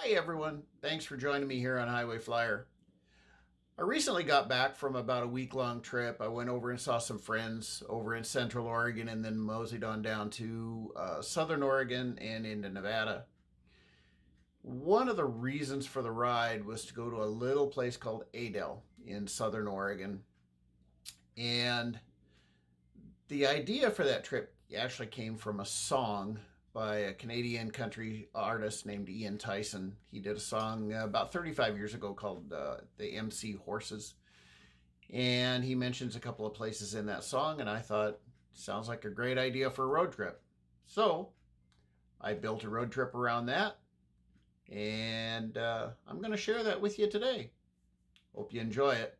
Hi, everyone. Thanks for joining me here on Highway Flyer. I recently got back from about a week long trip. I went over and saw some friends over in Central Oregon and then moseyed on down to Southern Oregon and into Nevada. One of the reasons for the ride was to go to a little place called Adel in Southern Oregon. And the idea for that trip actually came from a song by a Canadian country artist named Ian Tyson. He did a song about 35 years ago called The MC Horses. And he mentions a couple of places in that song, and I thought, sounds like a great idea for a road trip. So I built a road trip around that, and I'm going to share that with you today. Hope you enjoy it.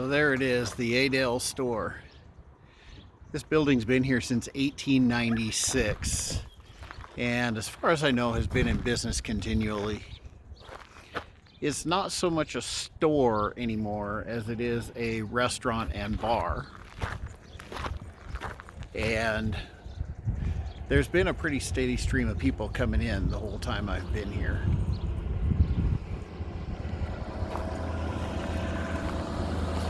So there it is, the Adel store. This building's been here since 1896, and as far as I know has been in business continually. It's not so much a store anymore as it is a restaurant and bar. And there's been a pretty steady stream of people coming in the whole time I've been here.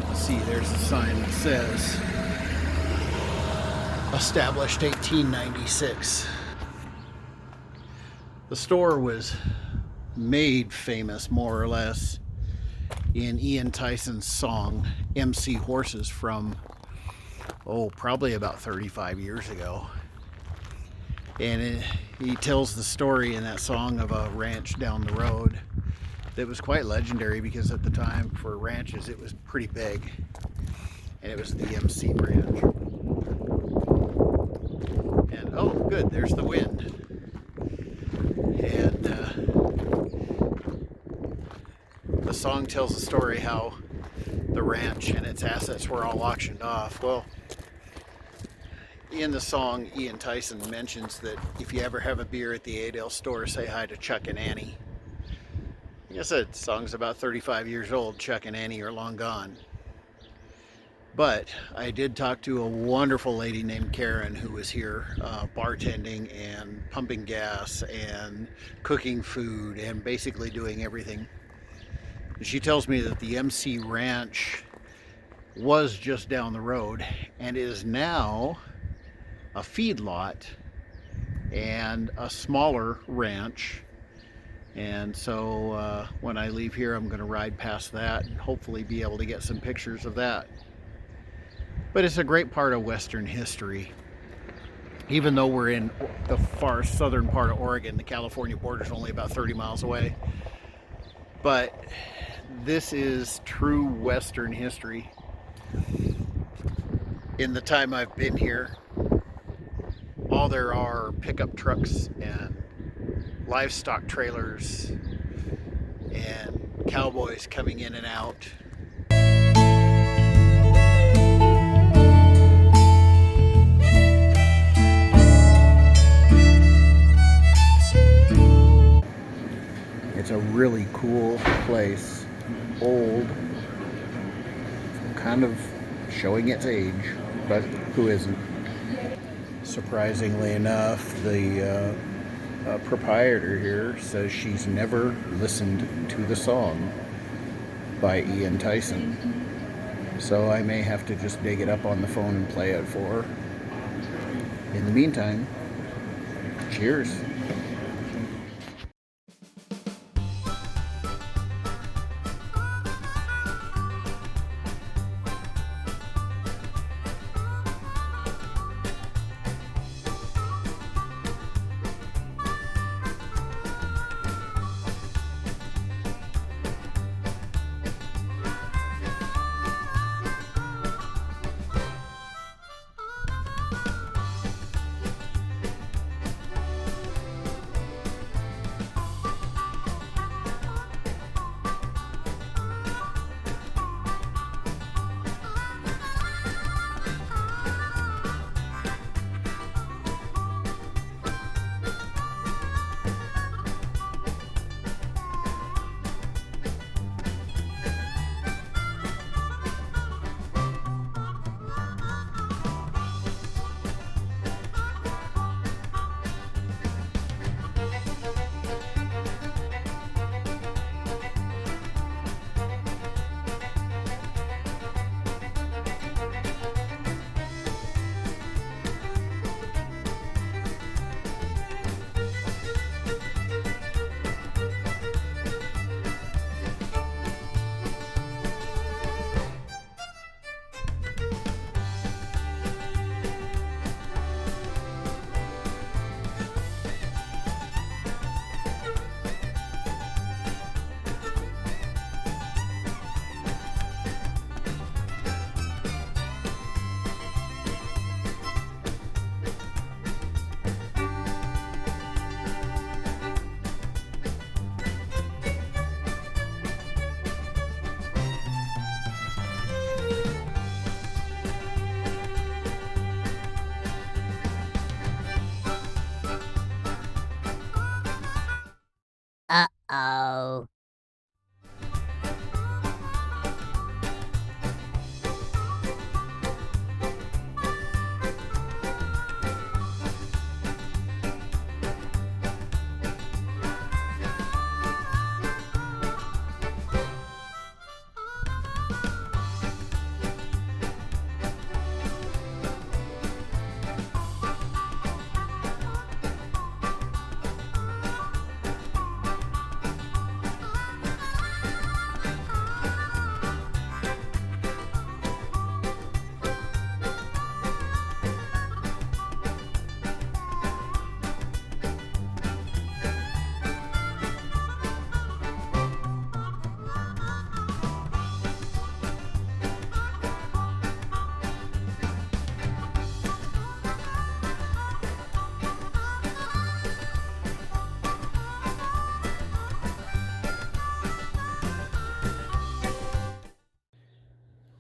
You can see there's a sign that says established 1896. The store was made famous more or less in Ian Tyson's song MC Horses from probably about 35 years ago. And he tells the story in that song of a ranch down the road that was quite legendary, because at the time for ranches it was pretty big, and it was the MC Ranch. And oh good, there's the wind. And the song tells the story how the ranch and its assets were all auctioned off. Well, in the song, Ian Tyson mentions that if you ever have a beer at the Adel store, say hi to Chuck and Annie. Like I said, the song's about 35 years old. Chuck and Annie are long gone. But I did talk to a wonderful lady named Karen who was here bartending and pumping gas and cooking food and basically doing everything. And she tells me that the MC Ranch was just down the road and is now a feedlot and a smaller ranch. And so when I leave here, I'm going to ride past that and hopefully be able to get some pictures of that. But it's a great part of Western history. Even though we're in the far southern part of Oregon, the California border is only about 30 miles away. But this is true Western history. In the time I've been here, all there are pickup trucks and livestock trailers and cowboys coming in and out. It's a really cool place. Old, kind of showing its age, but who isn't? Surprisingly enough, the proprietor here says she's never listened to the song by Ian Tyson. So I may have to just dig it up on the phone and play it for her. In the meantime, cheers. Uh-oh.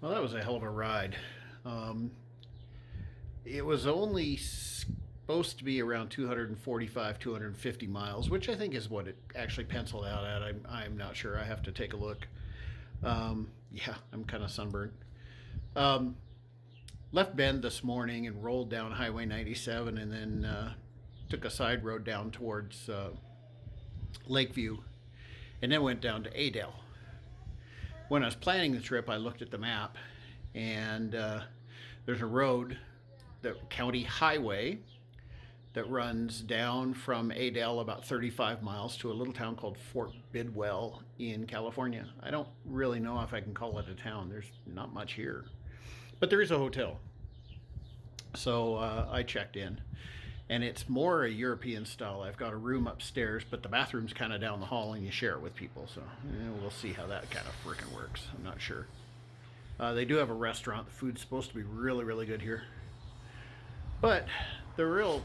Well, that was a hell of a ride. Um, it was only supposed to be around 245, 250 miles, which I think is what it actually penciled out at. I'm not sure. I have to take a look. Yeah, I'm kind of sunburned. Um, Left Bend this morning and rolled down Highway 97 and then took a side road down towards Lakeview and then went down to Adel. When I was planning the trip, I looked at the map and there's a road, the county highway, that runs down from Adel about 35 miles to a little town called Fort Bidwell in California. I don't really know if I can call it a town. There's not much here, but there is a hotel. So I checked in, and it's more a European style. I've got a room upstairs, but the bathroom's kind of down the hall, and you share it with people. So we'll see how that kind of freaking works. I'm not sure. They do have a restaurant. The food's supposed to be really, really good here. But the real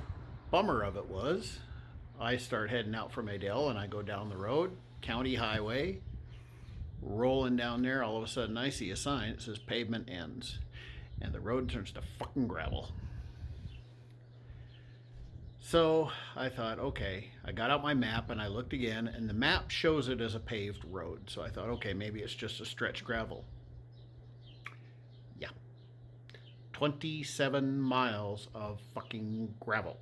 bummer of it was I start heading out from Adel and I go down the road, county highway, rolling down there. All of a sudden I see a sign that says pavement ends and the road turns to fucking gravel. So I thought, okay, I got out my map and I looked again and the map shows it as a paved road. So I thought, okay, maybe it's just a stretch gravel. Yeah. 27 miles of fucking gravel.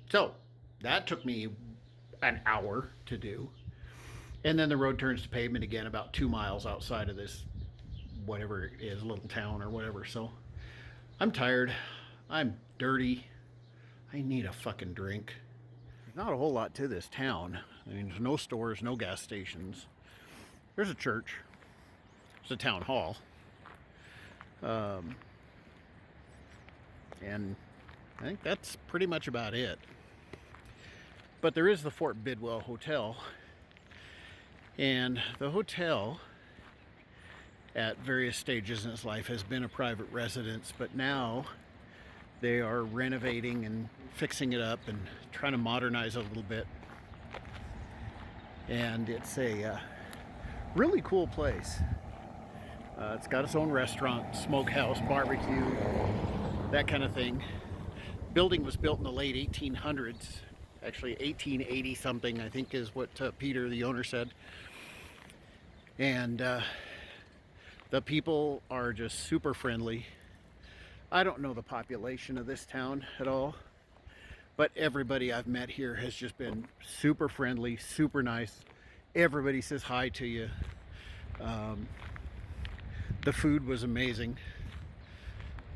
So that took me an hour to do. And then the road turns to pavement again about 2 miles outside of this, whatever it is, little town or whatever. So I'm tired. I'm dirty. I need a fucking drink. There's not a whole lot to this town. I mean, there's no stores, no gas stations. There's a church. There's a town hall. And I think that's pretty much about it. But there is the Fort Bidwell Hotel. And the hotel, at various stages in its life, has been a private residence, but now they are renovating and fixing it up and trying to modernize it a little bit. And it's a really cool place. It's got its own restaurant, smokehouse, barbecue, that kind of thing. Building was built in the late 1800s. Actually 1880 something, I think, is what Peter, the owner, said. And the people are just super friendly. I don't know the population of this town at all, but everybody I've met here has just been super friendly, super nice. Everybody says hi to you. The food was amazing,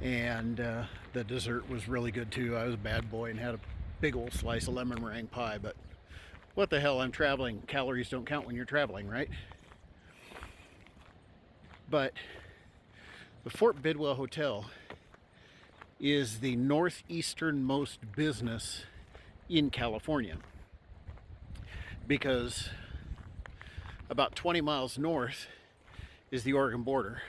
and the dessert was really good too. I was a bad boy and had a big old slice of lemon meringue pie, but what the hell, I'm traveling. Calories don't count when you're traveling, right? But the Fort Bidwell Hotel is the northeasternmost business in California, because about 20 miles north is the Oregon border,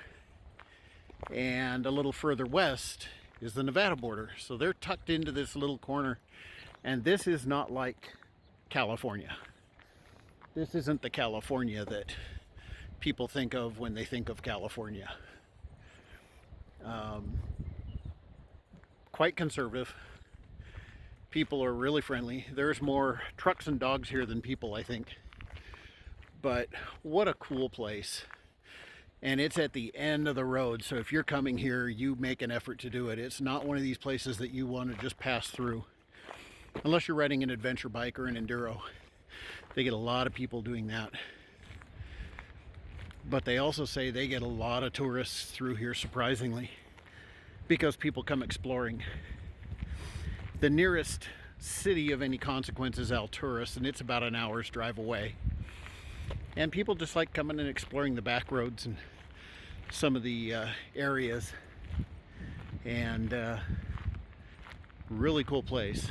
and a little further west is the Nevada border. So they're tucked into this little corner, and this is not like California. This isn't the California that people think of when they think of California. Quite conservative. People are really friendly. There's more trucks and dogs here than people, I think. But what a cool place. And it's at the end of the road, so if you're coming here, you make an effort to do it. It's not one of these places that you want to just pass through, unless you're riding an adventure bike or an enduro. They get a lot of people doing that. But they also say they get a lot of tourists through here, surprisingly, because people come exploring. The nearest city of any consequence is Alturas, and it's about an hour's drive away. And people just like coming and exploring the back roads and some of the areas. And really cool place.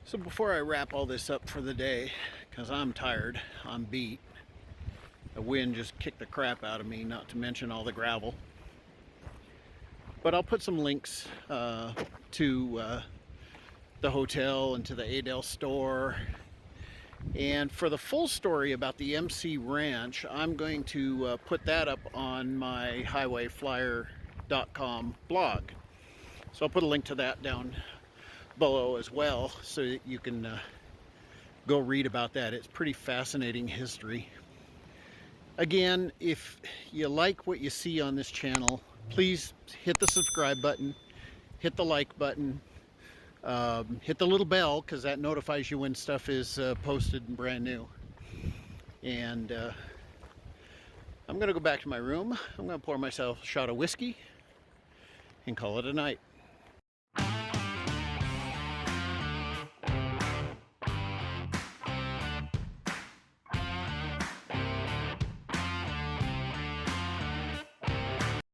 So before I wrap all this up for the day, because I'm tired, I'm beat. The wind just kicked the crap out of me, not to mention all the gravel. But I'll put some links to the hotel and to the Adel store. And for the full story about the MC Ranch, I'm going to put that up on my highwayflyer.com blog. So I'll put a link to that down below as well, so that you can go read about that. It's pretty fascinating history. Again, if you like what you see on this channel, please hit the subscribe button, hit the like button, hit the little bell, because that notifies you when stuff is posted and brand new. And I'm going to go back to my room. I'm going to pour myself a shot of whiskey and call it a night.